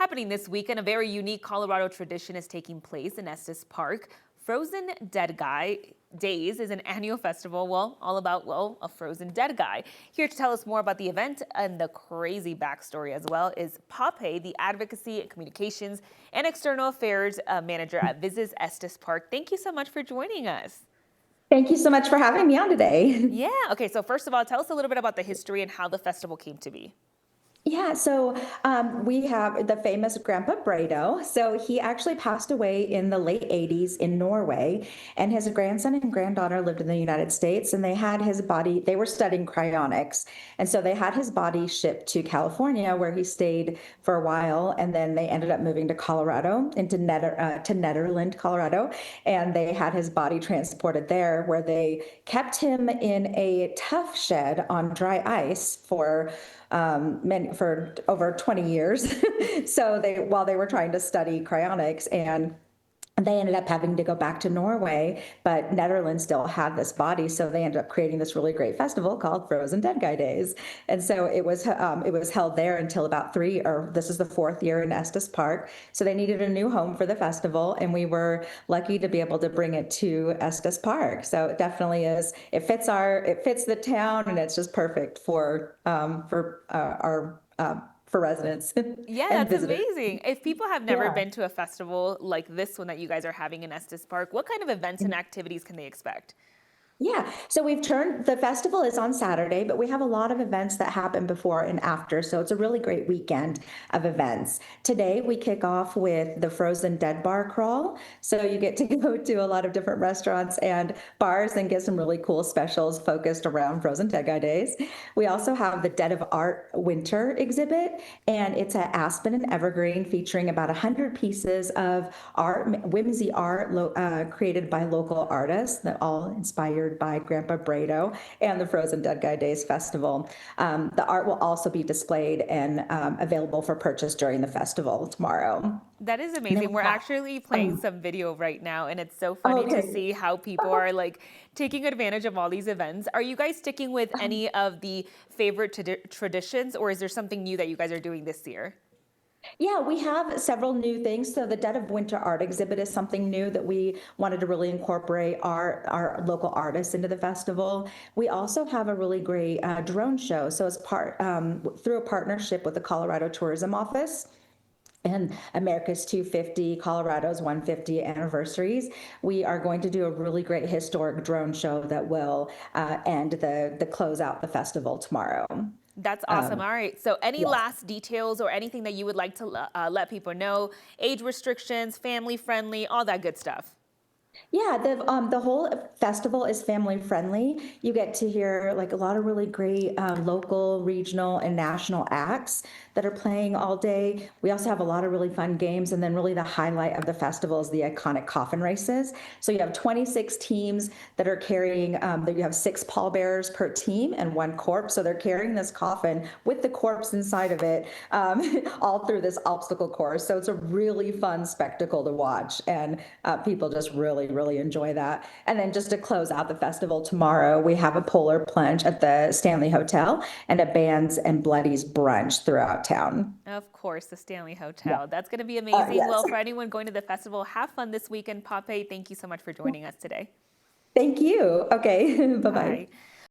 Happening this weekend, a very unique Colorado tradition is taking place in Estes Park. Frozen Dead Guy Days is an annual festival, all about, a frozen dead guy. Here to tell us more about the event and the crazy backstory as well is Pape, the Advocacy, Communications, and External Affairs Manager at Visit Estes Park. Thank you so much for joining us. Thank you so much for having me on today. Yeah, okay, so first of all, tell us a little bit about the history and how the festival came to be. Yeah, so we have the famous Grandpa Bredo. So he actually passed away in the late 80s in Norway, and his grandson and granddaughter lived in the United States, and they had his body, they were studying cryonics. And so they had his body shipped to California, where he stayed for a while, and then they ended up moving to Colorado, to Nederland, Colorado, and they had his body transported there, where they kept him in a tough shed on dry ice for over 20 years. So while they were trying to study cryonics, and they ended up having to go back to Norway, but Netherlands still had this body, so they ended up creating this really great festival called Frozen Dead Guy Days. And so it was held there until this is the fourth year in Estes Park. So they needed a new home for the festival, and we were lucky to be able to bring it to Estes Park. So it definitely is. It fits the town, and it's just perfect for residents. Yeah, and that's visitors. amazing. If people have never Yeah. been to a festival like this one that you guys are having in Estes Park, what kind of events and activities can they expect? Yeah, so the festival is on Saturday, but we have a lot of events that happen before and after. So it's a really great weekend of events. Today, we kick off with the Frozen Dead Bar Crawl. So you get to go to a lot of different restaurants and bars and get some really cool specials focused around Frozen Dead Guy Days. We also have the Dead of Art Winter exhibit, and it's at Aspen and Evergreen, featuring about 100 pieces of art, whimsy art created by local artists that all inspired by Grandpa Bredo and the Frozen Dead Guy Days Festival. The art will also be displayed and available for purchase during the festival tomorrow. That is amazing. We're actually playing some video right now, and it's so funny to Okay. see how people are like taking advantage of all these events. Are you guys sticking with any of the favorite traditions, or is there something new that you guys are doing this year? Yeah, we have several new things. So the Dead of Winter art exhibit is something new that we wanted to really incorporate our local artists into the festival. We also have a really great drone show. So as through a partnership with the Colorado Tourism Office and America's 250, Colorado's 150 anniversaries, we are going to do a really great historic drone show that will end the close out the festival tomorrow. That's awesome. All right. So any Yes. last details or anything that you would like to let people know? Age restrictions, family friendly, all that good stuff. Yeah, the whole festival is family friendly. You get to hear like a lot of really great local, regional, and national acts that are playing all day. We also have a lot of really fun games, and then really the highlight of the festival is the iconic coffin races. So you have 26 teams that are carrying. You have 6 pallbearers per team and 1 corpse. So they're carrying this coffin with the corpse inside of it all through this obstacle course. So it's a really fun spectacle to watch, and people just really enjoy that. And then just to close out the festival tomorrow, we have a polar plunge at the Stanley Hotel and a Bands and Bloodies brunch throughout town. Of course, the Stanley Yeah. Hotel. That's going to be amazing. Yes. Well, for anyone going to the festival, have fun this weekend. Pape, thank you so much for joining us today. Thank you. Okay. Bye-bye. Bye.